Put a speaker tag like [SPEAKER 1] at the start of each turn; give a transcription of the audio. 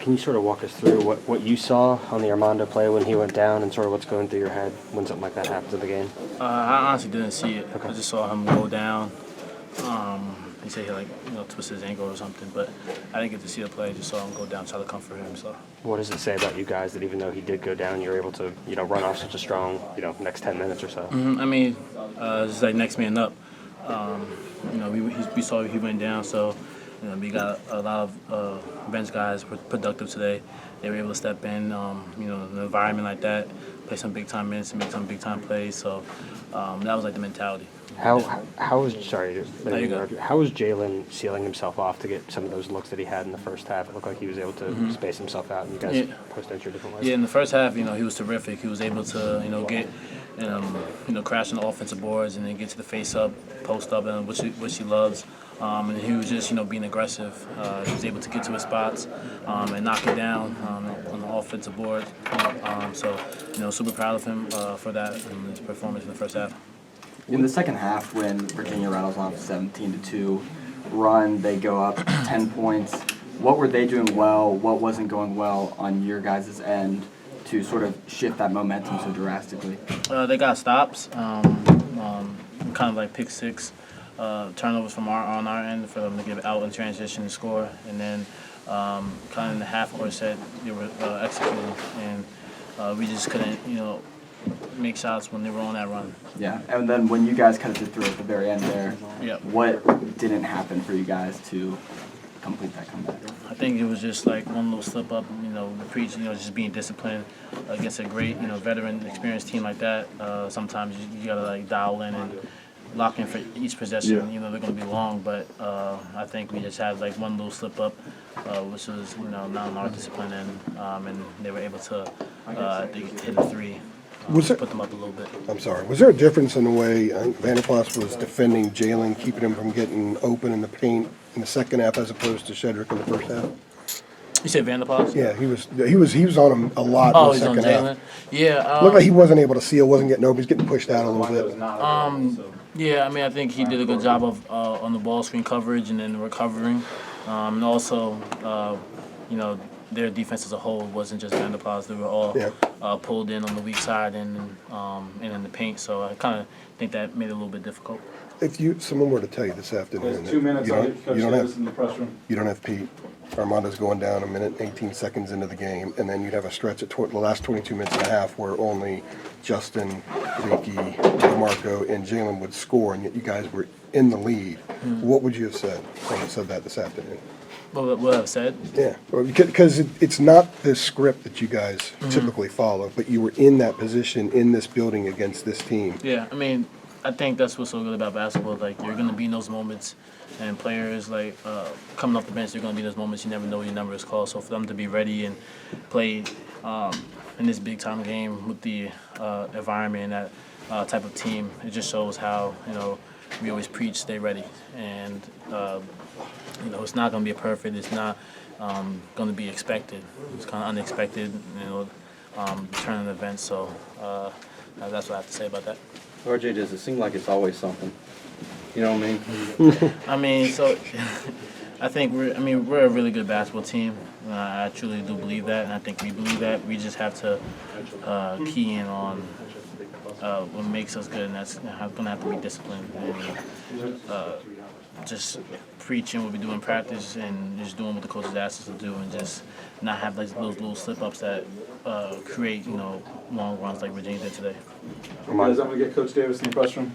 [SPEAKER 1] Can you sort of walk us through what you saw on the Armando play when he went down and sort of what's going through your head when something like that happens in the game?
[SPEAKER 2] I honestly didn't see it.
[SPEAKER 1] Okay.
[SPEAKER 2] I just saw him go down. He said he twisted his ankle or something, but I didn't get to see the play. Just saw him go down, try to comfort him. So.
[SPEAKER 1] What does it say about you guys that even though he did go down, you were able to run off such a strong next 10 minutes or so?
[SPEAKER 2] I mean, it's just like next man up. We saw he went down, so we got a lot of bench guys productive today. They were able to step in, in an environment like that, play some big time minutes, and make some big time plays. So that was like the mentality.
[SPEAKER 1] How was Jalen sealing himself off to get some of those looks that he had in the first half? It looked like he was able to space himself out, and you guys post entry different ways.
[SPEAKER 2] Yeah, in the first half, he was terrific. He was able to, get, crash on the offensive boards and then get to the face up, post up, and which he loves. And he was just, being aggressive. He was able to get to his spots and knock it down on the offensive board. Super proud of him for that and his performance in the first half.
[SPEAKER 3] In the second half, when Virginia rattles off 17-2 run, they go up 10 points. What were they doing well? What wasn't going well on your guys' end to sort of shift that momentum so drastically?
[SPEAKER 2] They got stops, kind of like pick six, turnovers on our end for them to get out in transition and score, and then kind of in the half court set they were executing, and we just couldn't, make shots when they were on that run.
[SPEAKER 3] Yeah, and then when you guys kind of did through at the very end there, what didn't happen for you guys to complete that comeback?
[SPEAKER 2] I think it was just like one little slip up, just being disciplined against a great, veteran, experienced team like that. Sometimes you gotta dial in and lock in for each possession. They're gonna be long, but I think we just had one little slip up, which was not in our discipline, and they were able to hit a three. Put them up a little bit.
[SPEAKER 4] I'm sorry. Was there a difference in the way Vanderplas was defending Jalen, keeping him from getting open in the paint in the second half as opposed to Shedrick in the first half?
[SPEAKER 2] You said Vanderplas?
[SPEAKER 4] Yeah, he was on him a lot in the second half.
[SPEAKER 2] Yeah.
[SPEAKER 4] Looked like he wasn't able to seal, wasn't getting open. He's getting pushed out a little bit.
[SPEAKER 2] I think he did a good job of on the ball screen coverage and then recovering, and also, their defense as a whole wasn't just Vanderplas. They were all pulled in on the weak side and in the paint. So I kind of think that made it a little bit difficult.
[SPEAKER 4] If someone were to tell you this afternoon,
[SPEAKER 5] There's 2 minutes
[SPEAKER 4] you don't have
[SPEAKER 5] in the press room.
[SPEAKER 4] You don't have Pete. Armando's going down a minute, 18 seconds into the game, and then you'd have a stretch at the last 22 minutes and a half where only Justin, Ricky, DeMarco, and Jalen would score, and yet you guys were in the lead. What would you have said when you said that this afternoon?
[SPEAKER 2] What I've said?
[SPEAKER 4] Yeah, because it's not the script that you guys typically follow, but you were in that position in this building against this team.
[SPEAKER 2] Yeah, I think that's what's so good about basketball. You're going to be in those moments, and players, coming off the bench, they're going to be in those moments. You never know when your number is called. So for them to be ready and play in this big-time game with the environment and that type of team, it just shows how, we always preach, stay ready. And, it's not going to be perfect. It's not going to be expected. It's kind of unexpected, turn of events. So that's what I have to say about that.
[SPEAKER 6] RJ, does it seem like it's always something? You know what I mean?
[SPEAKER 2] I think we're a really good basketball team. I truly do believe that, and I think we believe that. We just have to key in on what makes us good, and that's going to have to be disciplined and just preaching what we do in practice and just doing what the coaches ask us to do, and just not have those little slip-ups that create long runs like Virginia did today.
[SPEAKER 5] Guys, I'm going to get Coach Davis in the press room.